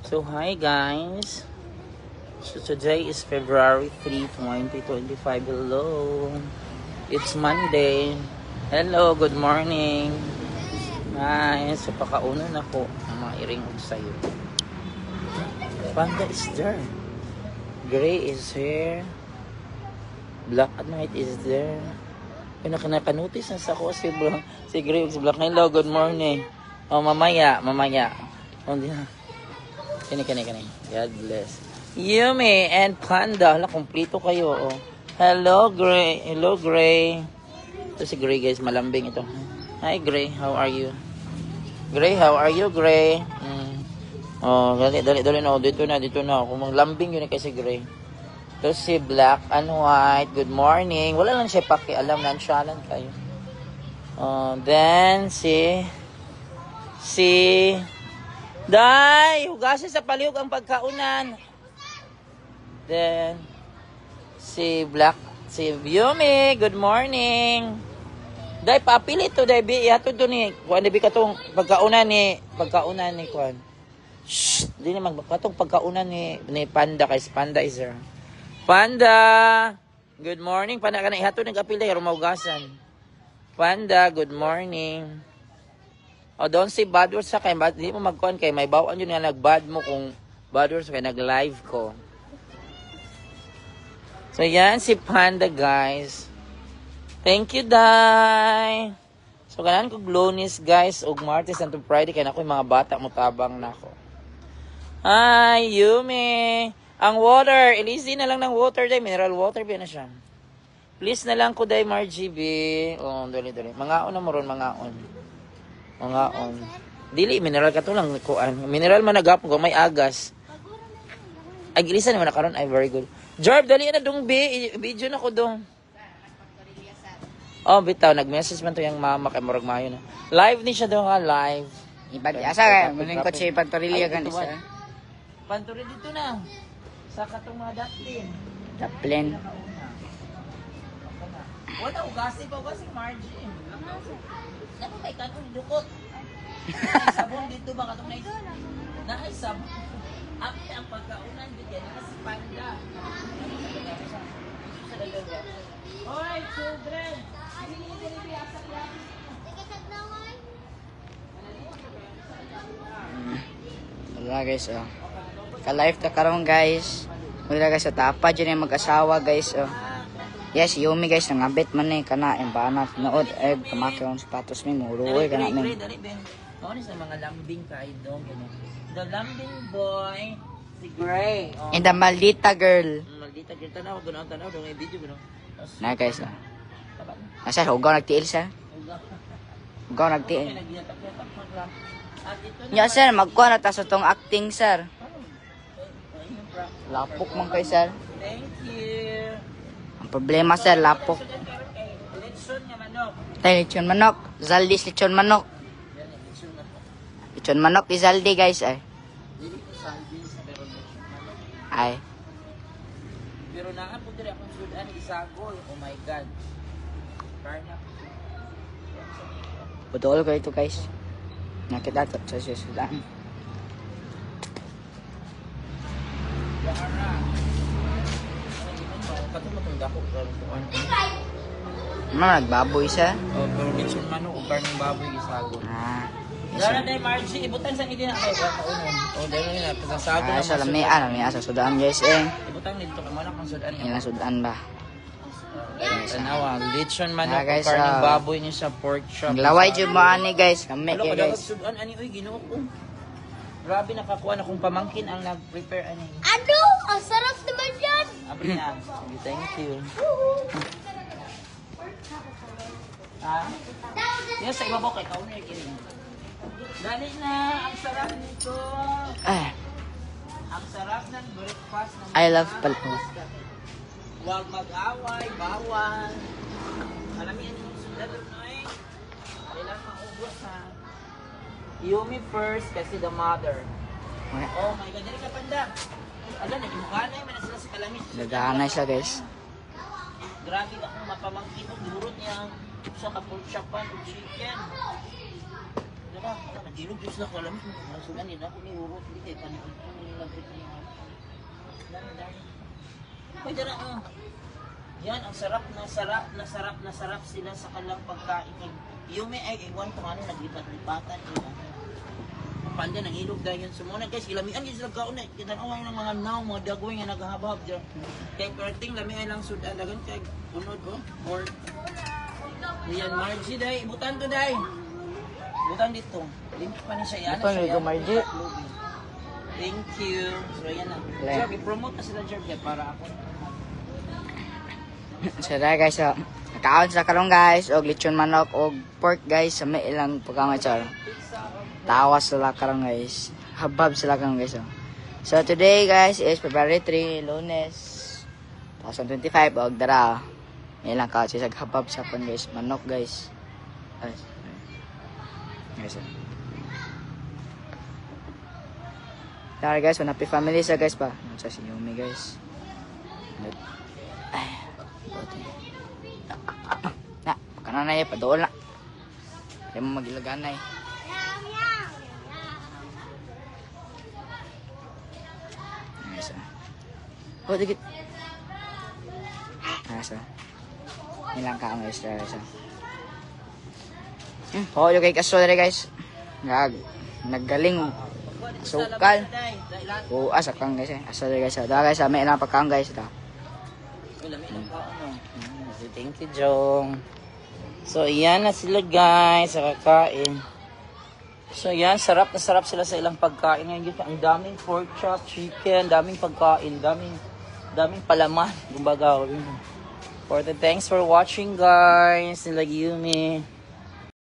So hi guys. So today is February 3, 2025. Hello. It's Monday. Hello, good morning. Hi. So pakaunan ako ang mga iringog sa'yo. Panda is there. Gray is here. Black and white is there. Pinakanotice na sa ako si Gray ug si Black. Hello, good morning. Oh, mamaya. Oh, di na. Kani. God bless. Yumi and Panda. Hala, kompleto kayo. Oh. Hello, Gray. Ito si Gray, guys. Malambing ito. Hi, Gray. How are you? Gray, how are you, Gray? Oh, dali. No, dito na. Kung lambing yun kay si Gray. Ito si Black and White. Good morning. Wala lang siya pakialam. Nonchalant kayo. Then, si Day, hugasin sa palihog ang pagkaunan. Then, si Yumi, good morning. Day, papilit to, Day, ihatod to ni, kuhan, Day, katong pagkaunan ni, kuhan. Shhh, di na katong pagkaunan ni Panda, kay Panda is there. Panda, good morning. Panda ka na ihatod ng kapilay, rumahugasan. Panda, good morning. O, don't say bad words sa kay, hindi mo magkuhan kay, may bawaan yun nga nag-bad mo kung bad words kay nag-live ko. So, yan si Panda, guys. Thank you, Day. So, ganahan ko Lunes, guys, og Martes and Friday, kaya na ako yung mga bata mo tabang na ako. Hi, Yumi. Ang water, ilisi na lang ng water, Day. Mineral water, ba na siya. Please na lang ko, Day, Margie, B. Oh, dali. Mangaon na mo ron, mangaon. Dili, mineral ka to lang. Mineral man nagapon ko, may agas. Ay, gilisa naman na karon. Ay, very good. Jarb, dali na dong, video na ko dong. Oh, bitaw, nag-message man to yung mama kay Morag Mayo na. Live ni siya dong, live. Asa, muling ko si Pantorilya gan isa. Pantorilya dito na. Sa katong mga daplin. Daplin. Wala, ugasi Margie. Naku, may kanong dukot. Sabon dito ba katong naay sabon. Api ang pagkaunan dito yan kasi Panda. Hoy, children! Wala guys, oh. Ka-live ta karon guys. Wala guys, tapa dyan yung mag-asawa guys, oh. Yes, Yumi guys, nangabit man eh, kana, yung banat, nood, kamaki yung sapatos may muruoy, kana may. Dali, Ben. Ano sa mga lambing kayo dong, the lambing boy, si Gray. And the maldita girl. Maldita girl, tanaw, doon yung video, gano'n. Na guys, oh. Asa, hugaw nagtiil sa? Hugaw nagtiil. Ya sir, magkuha na ta sa tong acting sir. Lapok man kay sir. Thank you. Ang problema sir, lapok. Lechon nga manok. Tay, lechon manok. Zaldis lechon manok. Lechon manok di Zaldi guys ay. Ay. Pero naa po diri akong sudan isagol. Oh my god. Karna. Betul ko ito guys. Nakita to sa sudan. Nagbaboy siya. Oh, pero lechon manok o karning baboy isagol. Dara day Margie, ibutan sa hindi na kayo kaunon. Oh, dara na pasasagol na. Sa lamian sa sudan guys eh. Ibutang dito ka man ang sudan. Ina sudan ba? Tanawa, lechon manok o guys, karning baboy niya sa pork chop. Laway jud mo ani guys, kami Ano kay guys. sudan ani oy Ginoo ko. Grabe nakakuha na kung pamangkin ang nag-prepare ani. Ano? Ang sarap naman yan! Abi na. Sige, thank you. Ha? Yan sa ibabaw kay kaunay kini. Dali na, ang sarap nito. Ang sarap ng breakfast ng I love palpo. Huwag mag-away, bawal. Alam yan yung sudan noy. Kailan maubos ha. Yumi first kasi the mother. Oh my god, dali ka Panda. Alam, nagimukhanay man sila sa kalamis. Nagaanay siya guys. Grabe akong mapamangkin o durot niya sa kapulchapan o chicken. Nag-ilog Diyos na kalam. Nasulan nila ako ni Urot. Hindi kayo panood ko. Nilagrit niya. Pwede na, Yan, ang sarap sila sa kalang pagkain. Yung may ay, iwan kung ano, naglipat-lipatan. Panda ng ilog dahil yun sumuna. Guys, ilamian yun sila kauna. Kitanawa ng mga naong, mga dagoy nga naghahabab dyan. Kaya perting lamian lang sudan. Dagan kaya unod ko. Or, yan, Margie, dahi. Ibutan to, dahi. Ibutan dito. Limit pa niya siya. Yan, Ibutan dito, Margie. Thank you. So, yan na. Job, i-promote na sila, Job, para ako. So dahil guys, nakaon sa karon guys, og lechon manok og pork guys, sa may ilang pagkaon sa tawas sila karon guys. Habab sila karon guys. So today guys is February 3, Lunes 2025 og dara. Ilang ka sa habab sa pan guys, manok guys. Guys. Tara guys, happy family sa guys pa. Sa si Yumi guys. Na, kanan na padool na. Kaya mo magilagan na Nasa. Oh, dikit. Nasa. Nilang ka ang extra sa. Oh, yung kay kaso dere guys. Naggaling sukal. Oh, asa kang guys. Asa dere guys. Da guys, may ilang pagkaon guys da. Thank you, Jong. So, yan na sila, guys, sa kakain. So, yan, sarap na sarap sila sa ilang pagkain. Ngayon, ang daming pork chop, chicken, daming pagkain, daming palaman. Kumbaga, thanks for watching, guys. Nila Yumi.